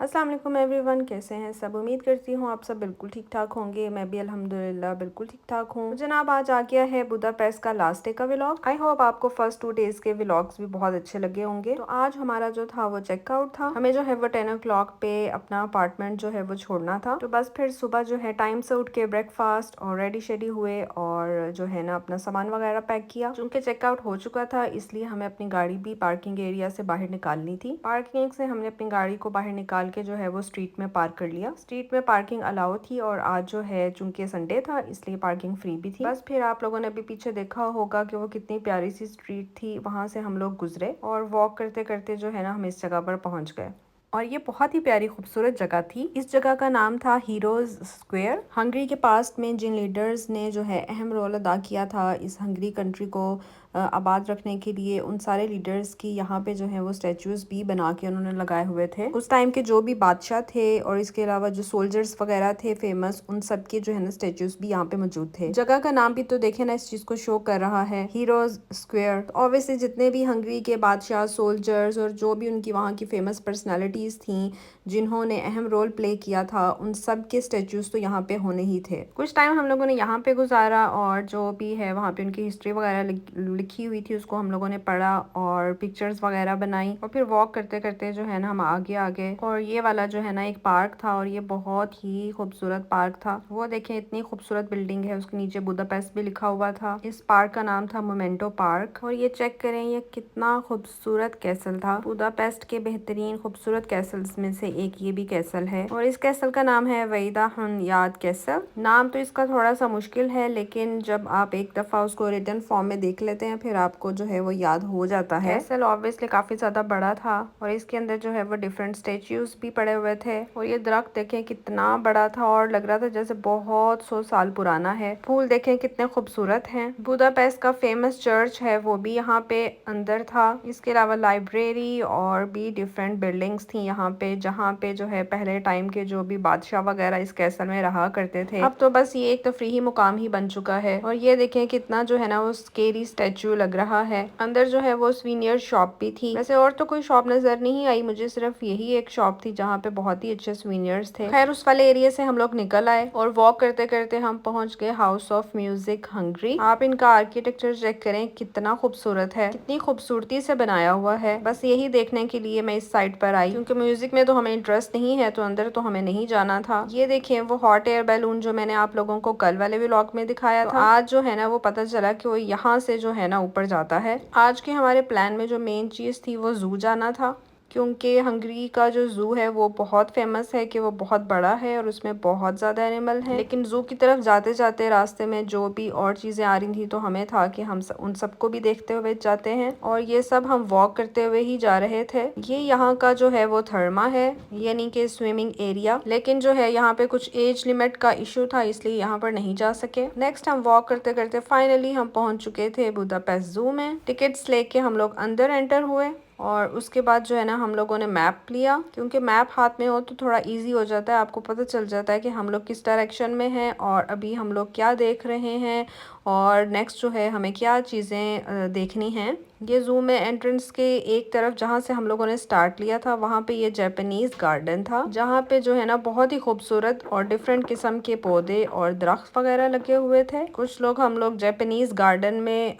अस्सलाम वालेकुम एवरीवन, कैसे हैं सब। उम्मीद करती हूँ आप सब बिल्कुल ठीक ठाक होंगे। मैं भी अल्हम्दुलिल्लाह बिल्कुल ठीक ठाक हूँ। जनाब, आज आ गया है बुदापेस्ट का लास्ट डे का व्लॉग। आई होप आपको फर्स्ट 2 डेज के व्लॉग्स भी बहुत अच्छे लगे होंगे। तो आज हमारा जो था वो चेकआउट था। हमें जो है वो 10 o'clock पे अपना अपार्टमेंट जो है वो छोड़ना था। तो बस फिर सुबह जो है टाइम से उठ के ब्रेकफास्ट और रेडी शेडी हुए और जो है ना अपना सामान वगैरह पैक किया। चूंकि चेकआउट हो चुका था इसलिए हमें अपनी गाड़ी भी पार्किंग एरिया से बाहर निकालनी थी। पार्किंग से हमने अपनी गाड़ी को बाहर निकाल के जो है वो स्ट्रीट में पार्क कर लिया। स्ट्रीट में पार्किंग अलाउ थी और आज जो है चूंकि संडे था इसलिए पार्किंग फ्री भी थी। बस फिर आप लोगों ने अभी पीछे देखा होगा कि वो कितनी प्यारी सी स्ट्रीट थी। वहां से हम लोग गुजरे और वॉक करते करते जो है ना हम इस जगह पर पहुंच गए और ये बहुत ही प्यारी खूबसूरत जगह थी। इस जगह का नाम था हीरोज स्क्वायर। हंगरी के पास्ट में जिन लीडर्स ने जो है अहम रोल अदा किया था इस हंगरी कंट्री को आबाद रखने के लिए, उन सारे लीडर्स की यहाँ पे जो है वो स्टेचूज भी बना के उन्होंने लगाए हुए थे। उस टाइम के जो भी बादशाह थे और इसके अलावा जो सोल्जर्स वगैरह थे फेमस, उन सब के जो है ना स्टेचूज भी यहाँ पे मौजूद थे। जगह का नाम भी तो देखे ना इस चीज को शो कर रहा है, हीरोज स्क्वायर। तो ऑब्वियसली जितने भी हंगरी के बादशाह, सोल्जर्स और जो भी उनकी वहाँ की फेमस पर्सनैलिटीज थी जिन्होंने अहम रोल प्ले किया था, उन सब के स्टेचूज तो यहाँ पे होने ही थे। कुछ टाइम हम लोगों ने यहाँ पे गुजारा और जो भी है वहाँ पे उनकी हिस्ट्री वगैरह लिखी हुई थी उसको हम लोगों ने पढ़ा और पिक्चर्स वगैरह बनाई और फिर वॉक करते करते जो है ना हम आगे आ गए। और ये वाला जो है ना एक पार्क था और ये बहुत ही खूबसूरत पार्क था। वो देखें इतनी खूबसूरत बिल्डिंग है, उसके नीचे बुदापेस्ट भी लिखा हुआ था। इस पार्क का नाम था मोमेंटो पार्क। और ये चेक करें ये कितना खूबसूरत कैसल था। बुदापेस्ट के बेहतरीन खूबसूरत कैसल्स में से एक ये भी कैसल है और इस कैसल का नाम है वेदा याद कैसल। नाम तो इसका थोड़ा सा मुश्किल है लेकिन जब आप एक दफा उसको रिटन फॉर्म में देख लेते हैं फिर आपको जो है वो याद हो जाता है। कैसल ऑब्वियसली काफी ज्यादा बड़ा था और इसके अंदर जो है वो डिफरेंट स्टेच्यूज भी पड़े हुए थे। और ये दरख्त देखें कितना बड़ा था और लग रहा था जैसे बहुत 100 साल पुराना है। फूल देखें कितने खूबसूरत हैं। बुदापेस्ट का फेमस चर्च है वो भी यहाँ पे अंदर था। इसके अलावा लाइब्रेरी और भी डिफरेंट बिल्डिंग्स थी यहाँ पे, जहाँ पे जो है पहले टाइम के जो भी बादशाह वगैरह इस कैसल में रहा करते थे। अब तो बस ये एक तफरीही मुकाम ही बन चुका है। और ये देखें कितना जो है ना वो स्केरी स्टेचू लग रहा है। अंदर जो है वो स्वीनियर शॉप भी थी। वैसे और तो कोई शॉप नजर नहीं आई मुझे, सिर्फ यही एक शॉप थी जहाँ पे बहुत ही अच्छे स्वीनियर्स थे। खैर उस वाले एरिया से हम लोग निकल आए और वॉक करते करते हम पहुंच गए हाउस ऑफ म्यूजिक हंगरी। आप इनका आर्किटेक्चर चेक करें कितना खूबसूरत है, कितनी खूबसूरती से बनाया हुआ है। बस यही देखने के लिए मैं इस साइड पर आई, क्योंकि म्यूजिक में तो हमें इंटरेस्ट नहीं है तो अंदर तो हमें नहीं जाना था। ये देखें वो हॉट एयर बैलून जो मैंने आप लोगों को कल वाले व्लॉग में दिखाया था, आज जो है ना वो पता चला कि वो यहाँ से जो है ना ऊपर जाता है। आज के हमारे प्लान में जो मेन चीज थी वो जू जाना था, क्योंकि हंगरी का जो जू है वो बहुत फेमस है कि वो बहुत बड़ा है और उसमें बहुत ज़्यादा एनिमल हैं। लेकिन जू की तरफ जाते जाते रास्ते में जो भी और चीज़ें आ रही थी तो हमें था कि हम उन सबको भी देखते हुए जाते हैं। और ये सब हम वॉक करते हुए ही जा रहे थे। ये यहाँ का जो है वो थर्मा है, यानी कि स्विमिंग एरिया। लेकिन जो है यहाँ पे कुछ एज लिमिट का इशू था इसलिए यहाँ पर नहीं जा सके। नेक्स्ट हम वॉक करते करते फाइनली हम पहुंच चुके थे बुदापेस्ट जू में। टिकट्स लेके हम लोग अंदर एंटर हुए और उसके बाद जो है ना हम लोगों ने मैप लिया, क्योंकि मैप हाथ में हो तो थोड़ा इजी हो जाता है, आपको पता चल जाता है कि हम लोग किस डायरेक्शन में हैं और अभी हम लोग क्या देख रहे हैं और नेक्स्ट जो है हमें क्या चीज़ें देखनी हैं। ये जू में एंट्रेंस के एक तरफ जहाँ से हम लोगों ने स्टार्ट लिया था वहाँ पे ये जापानीज गार्डन था, जहाँ पे जो है ना बहुत ही खूबसूरत और डिफरेंट किस्म के पौधे और दरख्त वगैरह लगे हुए थे। कुछ लोग हम लोग जापानीज गार्डन में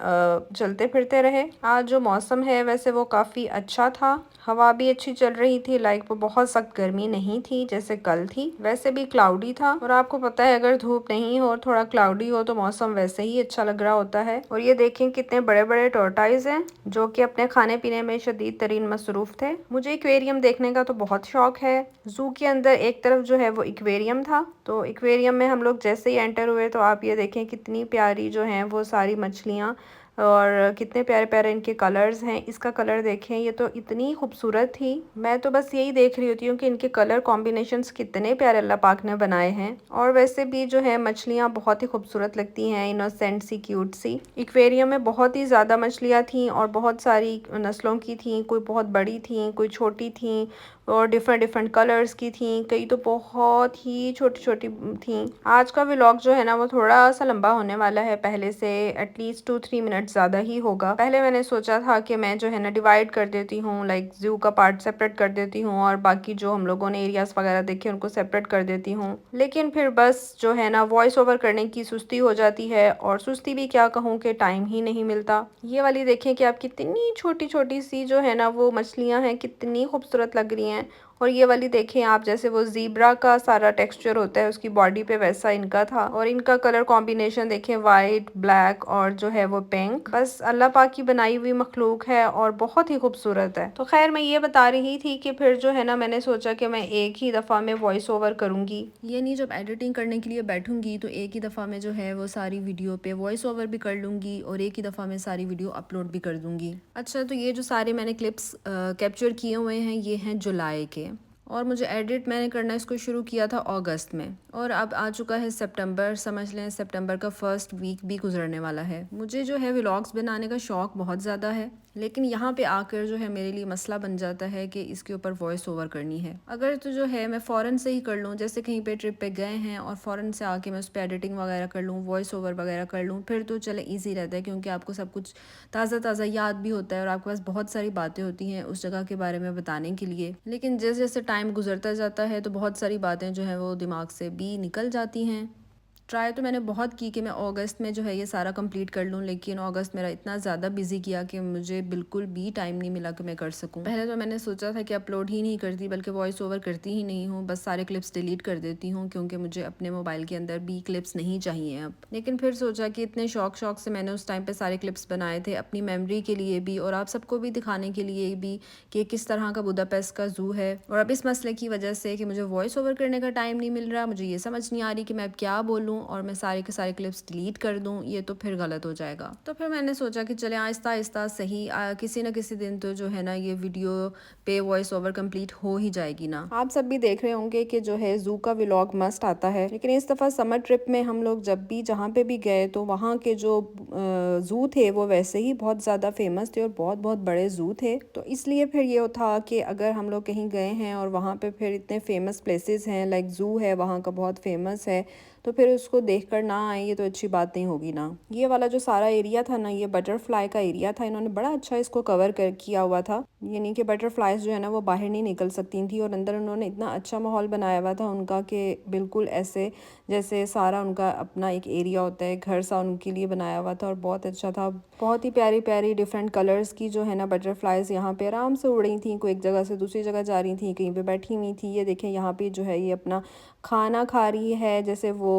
चलते फिरते रहे। आज जो मौसम है वैसे वो काफ़ी अच्छा था, हवा भी अच्छी चल रही थी। लाइक वो बहुत सख्त गर्मी नहीं थी जैसे कल थी, वैसे भी क्लाउडी था। और आपको पता है अगर धूप नहीं हो और थोड़ा क्लाउडी हो तो मौसम वैसे ही अच्छा लग रहा होता है। और ये देखें कितने बड़े बड़े टोर्टाइज हैं जो कि अपने खाने पीने में शदीद तरीन मसरूफ थे। मुझे एक्वेरियम देखने का तो बहुत शौक है। जू के अंदर एक तरफ जो है वो एक्वेरियम था, तो एक्वेरियम में हम लोग जैसे ही एंटर हुए तो आप ये देखें कितनी प्यारी जो हैं वो सारी मछलियाँ और कितने प्यारे प्यारे इनके कलर्स हैं। इसका कलर देखें, ये तो इतनी खूबसूरत थी। मैं तो बस यही देख रही होती हूँ कि इनके कलर कॉम्बिनेशंस कितने प्यारे अल्लाह पाक ने बनाए हैं। और वैसे भी जो है मछलियाँ बहुत ही खूबसूरत लगती हैं, इनोसेंट सी, क्यूट सी। एक्वेरियम में बहुत ही ज़्यादा मछलियाँ थी और बहुत सारी नस्लों की थी, कोई बहुत बड़ी थी, कोई छोटी थी और डिफरेंट डिफरेंट कलर्स की थी, कई तो बहुत ही छोटी छोटी थी। आज का व्लॉग जो है ना वो थोड़ा सा लंबा होने वाला है पहले से, एटलीस्ट 2-3 मिनट मिनट ज़्यादा ही होगा। पहले मैंने सोचा था कि मैं जो है ना डिवाइड कर देती हूँ, लाइक जू का पार्ट सेपरेट कर देती हूँ और बाकी जो हम लोगों ने एरियाज वगैरह देखे उनको सेपरेट कर देती हूँ, लेकिन फिर बस जो है ना वॉइस ओवर करने की सुस्ती हो जाती है, और सुस्ती भी क्या कहूँ कि टाइम ही नहीं मिलता। ये वाली देखें कि आप कितनी छोटी छोटी सी जो है ना वो मछलियाँ हैं, कितनी खूबसूरत लग रही हैं। और ये वाली देखें आप, जैसे वो ज़ीब्रा का सारा टेक्सचर होता है उसकी बॉडी पे, वैसा इनका था। और इनका कलर कॉम्बिनेशन देखें, वाइट, ब्लैक और जो है वो पिंक। बस अल्लाह पाक की बनाई हुई मखलूक है और बहुत ही खूबसूरत है। तो खैर मैं ये बता रही थी कि फिर जो है ना मैंने सोचा कि मैं एक ही दफ़ा में वॉइस ओवर करूँगी, ये नहीं जब एडिटिंग करने के लिए बैठूंगी तो एक ही दफ़ा में जो है वो सारी वीडियो पे वॉइस ओवर भी कर लूँगी और एक ही दफ़ा में सारी वीडियो अपलोड भी कर दूँगी। अच्छा, तो ये जो सारे मैंने क्लिप्स कैप्चर किए हुए हैं ये हैं जुलाई के, और मुझे एडिट मैंने करना इसको शुरू किया था अगस्त में, और अब आ चुका है सितंबर। समझ लें सितंबर का फर्स्ट वीक भी गुजरने वाला है। मुझे जो है व्लॉग्स बनाने का शौक़ बहुत ज़्यादा है, लेकिन यहाँ पे आकर जो है मेरे लिए मसला बन जाता है कि इसके ऊपर वॉइस ओवर करनी है। अगर तो जो है मैं फ़ौरन से ही कर लूँ, जैसे कहीं पे ट्रिप पे गए हैं और फ़ौरन से आके मैं उस पर एडिटिंग वगैरह कर लूँ, वॉइस ओवर वगैरह कर लूँ, फिर तो चले ईजी रहता है, क्योंकि आपको सब कुछ ताज़ा ताज़ा याद भी होता है और आपके पास बहुत सारी बातें होती हैं उस जगह के बारे में बताने के लिए। लेकिन जैसे जैसे टाइम गुजरता जाता है तो बहुत सारी बातें जो हैं वो दिमाग से भी निकल जाती हैं। ट्राई तो मैंने बहुत की कि मैं अगस्त में जो है ये सारा कंप्लीट कर लूँ, लेकिन अगस्त मेरा इतना ज़्यादा बिजी किया कि मुझे बिल्कुल भी टाइम नहीं मिला कि मैं कर सकूँ। पहले तो मैंने सोचा था कि अपलोड ही नहीं करती, बल्कि वॉइस ओवर करती ही नहीं हूँ, बस सारे क्लिप्स डिलीट कर देती हूँ, क्योंकि मुझे अपने मोबाइल के अंदर भी क्लिप्स नहीं चाहिए अब। लेकिन फिर सोचा कि इतने शौक से मैंने उस टाइम पर सारे क्लिप्स बनाए थे अपनी मेमोरी के लिए भी और आप सबको भी दिखाने के लिए भी कि किस तरह का बुदापेस्ट का ज़ू है। और अब इस मसले की वजह से कि मुझे वॉइस ओवर करने का टाइम नहीं मिल रहा, मुझे ये समझ नहीं आ रही कि मैं अब क्या बोलूँ और मैं सारे के सारे क्लिप्स डिलीट कर दूँ, ये तो फिर गलत हो जाएगा। तो फिर मैंने सोचा कि चले आहिस्ता आहिस्ता सही किसी न किसी दिन तो जो है ना ये वीडियो पे वॉइस ओवर कंप्लीट हो ही जाएगी ना। आप सब भी देख रहे होंगे कि जो है जू का व्लॉग मस्ट आता है, लेकिन इस दफ़ा समर ट्रिप में हम लोग जब भी जहाँ पे भी गए तो वहाँ के जो जू थे वो वैसे ही बहुत ज़्यादा फेमस थे और बहुत बहुत बड़े जू थे। तो इसलिए फिर ये था कि अगर हम लोग कहीं गए हैं और वहाँ पे फिर इतने फेमस प्लेसेस हैं, लाइक जू है वहाँ का बहुत फेमस है, तो फिर उसको देखकर ना आए ये तो अच्छी बात नहीं होगी ना। ये वाला जो सारा एरिया था ना, ये बटरफ्लाई का एरिया था, इन्होंने बड़ा अच्छा इसको कवर कर किया हुआ था। यानी कि बटरफ्लाइज जो है ना वो बाहर नहीं निकल सकती थी, और अंदर उन्होंने इतना अच्छा माहौल बनाया हुआ था उनका कि बिल्कुल ऐसे जैसे सारा उनका अपना एक एरिया होता है, घर सा उनके लिए बनाया हुआ था और बहुत अच्छा था। बहुत ही प्यारी प्यारी डिफरेंट कलर्स की जो है ना बटरफ्लाइज यहाँ पे आराम से उड़ रही थी, कोई एक जगह से दूसरी जगह जा रही थी, कहीं पे बैठी हुई थी। ये देखें यहाँ पे जो है ये अपना खाना खा रही है, जैसे वो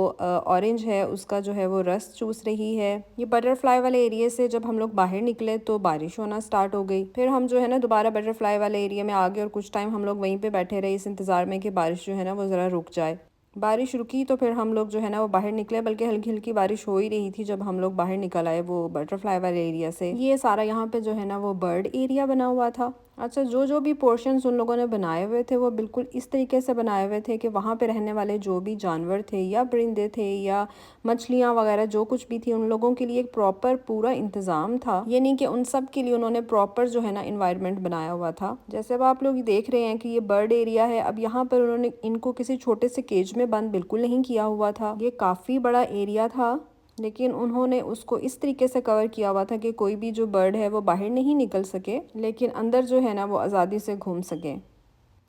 ऑरेंज है उसका जो है वो रस चूस रही है। ये बटरफ्लाई वाले एरिया से जब हम लोग बाहर निकले तो बारिश होना स्टार्ट हो गई। फिर हम जो है ना दोबारा बटरफ्लाई वाले एरिया में आ गए और कुछ टाइम हम लोग वहीं पे बैठे रहे इस इंतज़ार में कि बारिश जो है ना वो ज़रा रुक जाए। बारिश रुकी तो फिर हम लोग जो है ना वो बाहर निकले, बल्कि हल्की हल्की बारिश हो ही रही थी जब हम लोग बाहर निकल आए वो बटरफ्लाई वाले एरिया से। ये सारा यहाँ पे जो है ना वो बर्ड एरिया बना हुआ था। अच्छा, जो जो भी पोर्शंस उन लोगों ने बनाए हुए थे वो बिल्कुल इस तरीके से बनाए हुए थे कि वहाँ पे रहने वाले जो भी जानवर थे या परिंदे थे या मछलियाँ वगैरह जो कुछ भी थी, उन लोगों के लिए एक प्रॉपर पूरा इंतज़ाम था। ये नहीं कि उन सब के लिए उन्होंने प्रॉपर जो है ना इन्वायरमेंट बनाया हुआ था। जैसे अब आप लोग देख रहे हैं कि ये बर्ड एरिया है, अब यहाँ पर उन्होंने इनको किसी छोटे से केज में बंद बिल्कुल नहीं किया हुआ था। ये काफ़ी बड़ा एरिया था, लेकिन उन्होंने उसको इस तरीके से कवर किया हुआ था कि कोई भी जो बर्ड है वो बाहर नहीं निकल सके, लेकिन अंदर जो है ना वो आज़ादी से घूम सके।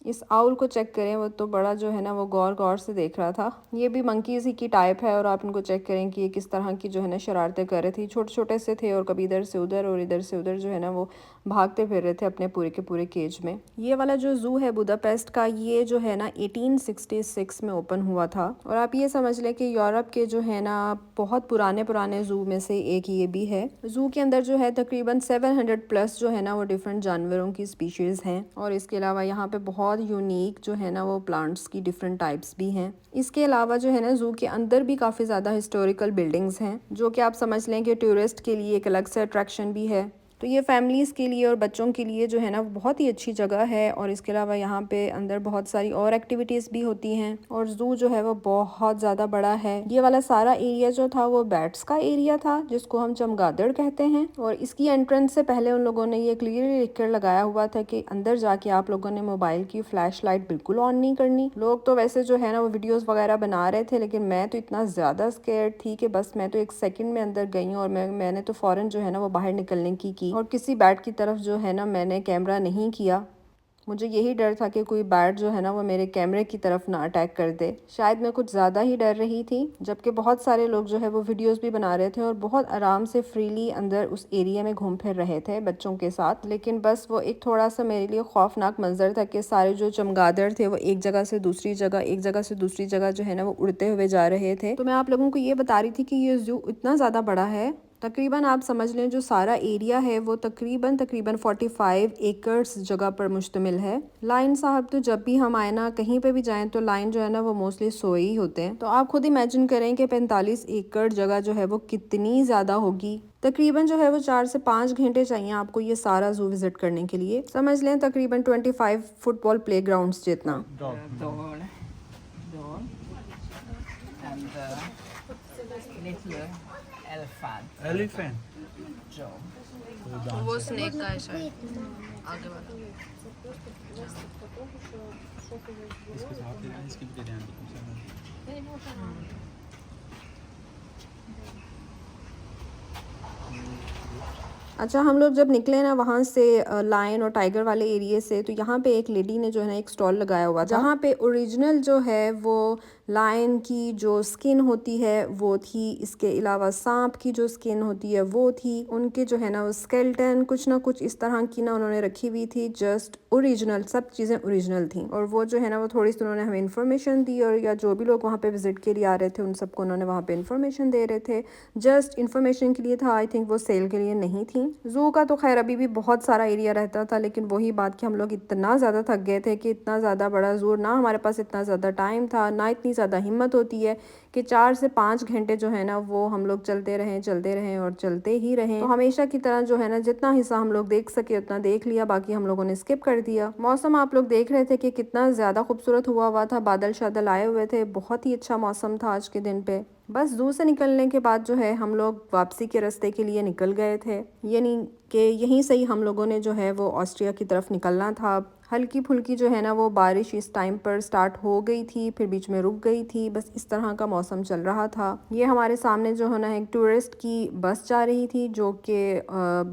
इस आउल को चेक करें, वो तो बड़ा जो है ना वो गौर गौर से देख रहा था। ये भी मंकीज़ ही की टाइप है, और आप इनको चेक करें कि ये किस तरह की जो है ना शरारतें कर रहे थे। छोटे छोटे से थे और कभी इधर से उधर और इधर से उधर जो है ना वो भागते फिर रहे थे अपने पूरे के पूरे केज में। ये वाला जो जू है बुदापेस्ट का, ये जो है ना 1866 में ओपन हुआ था, और आप ये समझ लें कि यूरोप के जो है ना बहुत पुराने पुराने जू में से एक ये भी है। जू के अंदर जो है तकरीबन 700 प्लस जो है ना वो डिफरेंट जानवरों की स्पीशीज़ हैं, और इसके अलावा यहाँ पे बहुत यूनिक जो है ना वो प्लांट्स की डिफरेंट टाइप्स भी हैं। इसके अलावा जो है ना जू के अंदर भी काफ़ी ज़्यादा हिस्टोरिकल बिल्डिंग्स हैं, जो कि आप समझ लें कि टूरिस्ट के लिए एक अलग से अट्रैक्शन भी है। तो ये फैमिलीज़ के लिए और बच्चों के लिए जो है ना बहुत ही अच्छी जगह है। और इसके अलावा यहाँ पे अंदर बहुत सारी और एक्टिविटीज़ भी होती हैं और ज़ू जो है वो बहुत ज़्यादा बड़ा है। ये वाला सारा एरिया जो था वो बैट्स का एरिया था जिसको हम चमगादड़ कहते हैं। और इसकी एंट्रेंस से पहले उन लोगों ने ये क्लियरली लिख कर लगाया हुआ था कि अंदर जाके आप लोगों ने मोबाइल की फ्लैश लाइट बिल्कुल ऑन नहीं करनी। लोग तो वैसे जो है ना वो वीडियोस वगैरह बना रहे थे, लेकिन मैं तो इतना ज़्यादा स्केर्ड थी कि बस मैं तो एक सेकंड में अंदर गई हूँ और मैंने तो फ़ौरन जो है ना वो बाहर निकलने की और किसी बैट की तरफ जो है ना मैंने कैमरा नहीं किया। मुझे यही डर था कि कोई बैट जो है ना वो मेरे कैमरे की तरफ ना अटैक कर दे। शायद मैं कुछ ज़्यादा ही डर रही थी, जबकि बहुत सारे लोग जो है वो वीडियोस भी बना रहे थे और बहुत आराम से फ्रीली अंदर उस एरिया में घूम फिर रहे थे बच्चों के साथ। लेकिन बस वो एक थोड़ा सा मेरे लिए खौफनाक मंजर था कि सारे जो चमगादड़ थे वो एक जगह से दूसरी जगह, एक जगह से दूसरी जगह जो है ना वो उड़ते हुए जा रहे थे। तो मैं आप लोगों को ये बता रही थी कि ये ज़ू इतना ज़्यादा बड़ा है, तकरीबन आप समझ लें जो सारा एरिया है वो तकरीबन 45 एकर्स जगह पर मुश्तमिल है। लाइन साहब तो जब भी हम आए ना कहीं पे भी जाएं तो लाइन जो है ना वो मोस्टली सोए ही होते हैं। तो आप खुद इमेजिन करें कि 45 एकड़ जगह जो है वो कितनी ज़्यादा होगी। तकरीबन जो है वो 4 से 5 घंटे चाहिए आपको ये सारा जू विजिट करने के लिए। समझ लें तकरीबन 25 फुटबॉल प्ले ग्राउंड्स जितना। एलिफेंट वो स्नेक का है शायद आगे वाला। इसके साथ इसकी भी ध्यान अच्छा, हम लोग जब निकले ना वहाँ से लायन और टाइगर वाले एरिया से, तो यहाँ पे एक लेडी ने जो है ना एक स्टॉल लगाया हुआ था जहाँ पे ओरिजिनल जो है वो लायन की जो स्किन होती है वो थी, इसके अलावा सांप की जो स्किन होती है वो थी, उनके जो है ना वो स्केल्टन कुछ ना कुछ इस तरह की ना उन्होंने रखी हुई थी, जस्ट ओरिजिनल, सब चीज़ें ओरिजिनल थी। और वो जो है ना वो थोड़ी सी उन्होंने हमें इन्फॉर्मेशन दी और या जो भी लोग वहाँ पे विजिट के लिए आ रहे थे उन सबको उन्होंने वहाँ पे इन्फॉर्मेशन दे रहे थे। जस्ट इन्फॉर्मेशन के लिए था, आई थिंक वो सेल के लिए नहीं थी। जू का तो खैर अभी भी बहुत सारा एरिया रहता था, लेकिन वही बात कि हम लोग इतना ज़्यादा थक गए थे कि इतना ज़्यादा बड़ा जू, ना हमारे पास इतना ज़्यादा टाइम था, ना इतनी ज़्यादा हिम्मत होती है कि 4 से 5 घंटे जो है ना वो हम लोग चलते रहें और चलते ही रहें। तो हमेशा की तरह जो है ना जितना हिस्सा हम लोग देख सके उतना देख लिया, बाकी हम लोगों ने स्किप कर दिया। मौसम आप लोग देख रहे थे कि कितना ज़्यादा खूबसूरत हुआ था, बादल शादल आए हुए थे, बहुत ही अच्छा मौसम था आज के दिन पे। बस जू से निकलने के बाद जो है हम लोग वापसी के रास्ते के लिए निकल गए थे, यानी कि यहीं से ही हम लोगों ने जो है वो ऑस्ट्रिया की तरफ निकलना था। हल्की फुल्की जो है ना वो बारिश इस टाइम पर स्टार्ट हो गई थी, फिर बीच में रुक गई थी, बस इस तरह का मौसम चल रहा था। ये हमारे सामने जो है ना एक टूरिस्ट की बस जा रही थी जो कि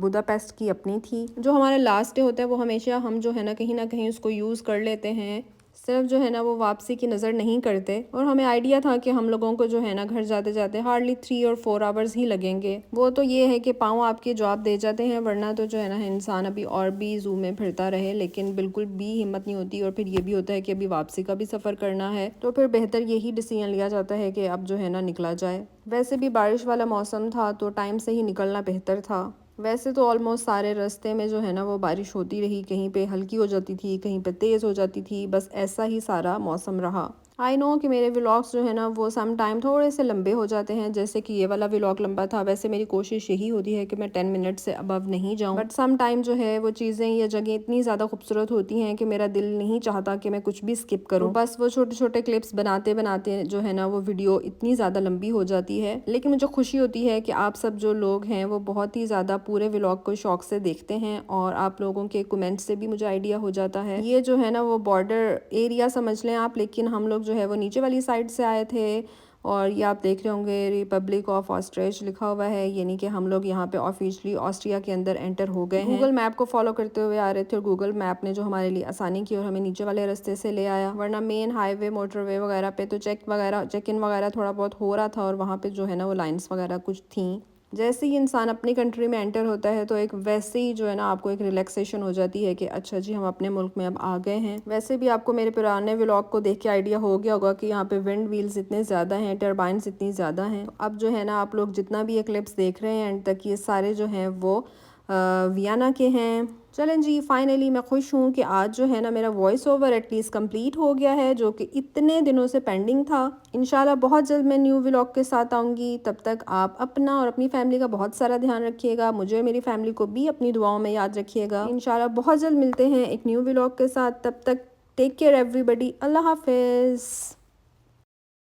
बुदापेस्ट की अपनी थी। जो हमारा लास्ट डे होता है वो हमेशा हम जो है ना कहीं उसको यूज़ कर लेते हैं, सिर्फ जो है ना वो वापसी की नज़र नहीं करते। और हमें आइडिया था कि हम लोगों को जो है ना घर जाते जाते हार्डली 3 और 4 आवर्स ही लगेंगे। वो तो ये है कि पाँव आपके जवाब दे जाते हैं, वरना तो जो है ना इंसान अभी और भी जू में फिरता रहे, लेकिन बिल्कुल भी हिम्मत नहीं होती। और फिर ये भी होता है कि अभी वापसी का भी सफ़र करना है, तो फिर बेहतर यही डिसीजन लिया जाता है कि अब जो है ना निकला जाए। वैसे भी बारिश वाला मौसम था तो टाइम से ही निकलना बेहतर था। वैसे तो ऑलमोस्ट सारे रास्ते में जो है ना वो बारिश होती रही, कहीं पे हल्की हो जाती थी, कहीं पे तेज़ हो जाती थी, बस ऐसा ही सारा मौसम रहा। आई नो कि मेरे व्लॉग्स जो है ना वो सम टाइम थोड़े से लंबे हो जाते हैं, जैसे कि ये वाला व्लॉग लंबा था। वैसे मेरी कोशिश यही होती है कि मैं 10 मिनट से अबव नहीं जाऊं, बट सम टाइम जो है वो चीज़ें या जगह इतनी ज़्यादा खूबसूरत होती हैं कि मेरा दिल नहीं चाहता कि मैं कुछ भी स्किप करूं। तो बस वो छोटे छोटे क्लिप्स बनाते बनाते जो है ना वो वीडियो इतनी ज़्यादा लंबी हो जाती है। लेकिन मुझे खुशी होती है कि आप सब जो लोग हैं वो बहुत ही ज़्यादा पूरे व्लॉग को शौक से देखते हैं, और आप लोगों के कमेंट से भी मुझे आइडिया हो जाता है। ये जो है ना वो बॉर्डर एरिया समझ लें आप, लेकिन हम लोग जो है वो नीचे वाली साइड से आए थे। और ये आप देख रहे होंगे रिपब्लिक ऑफ ऑस्ट्रिच लिखा हुआ है, यानी कि हम लोग यहाँ पे ऑफिशियली ऑस्ट्रिया के अंदर एंटर हो गए हैं। गूगल मैप को फॉलो करते हुए आ रहे थे और गूगल मैप ने जो हमारे लिए आसानी की और हमें नीचे वाले रास्ते से ले आया, वरना मेन हाईवे मोटरवे वगैरह पे तो चेक इन वगैरह थोड़ा बहुत हो रहा था, और वहाँ पे जो है ना वो लाइन्स वगैरह कुछ थी। जैसे ही इंसान अपनी कंट्री में एंटर होता है तो एक वैसे ही जो है ना आपको एक रिलैक्सेशन हो जाती है कि अच्छा जी हम अपने मुल्क में अब आ गए हैं। वैसे भी आपको मेरे पुराने व्लॉग को देख के आइडिया हो गया होगा कि यहाँ पे विंड व्हील्स इतने ज़्यादा हैं, टर्बाइंस इतनी ज़्यादा हैं। तो अब जो है ना आप लोग जितना भी ये क्लिप्स देख रहे हैं एंड तक, ये सारे जो हैं वो वियना के हैं। चलें जी, फाइनली मैं खुश हूँ कि आज जो है ना मेरा वॉइस ओवर एटलीस्ट कंप्लीट हो गया है, जो कि इतने दिनों से पेंडिंग था। इंशाल्लाह बहुत जल्द मैं न्यू व्लॉग के साथ आऊँगी। तब तक आप अपना और अपनी फैमिली का बहुत सारा ध्यान रखिएगा। मुझे और मेरी फैमिली को भी अपनी दुआओं में याद रखिएगा। इंशाल्लाह बहुत जल्द मिलते हैं एक न्यू व्लॉग के साथ। तब तक टेक केयर एवरीबडी। अल्लाह हाफिज़।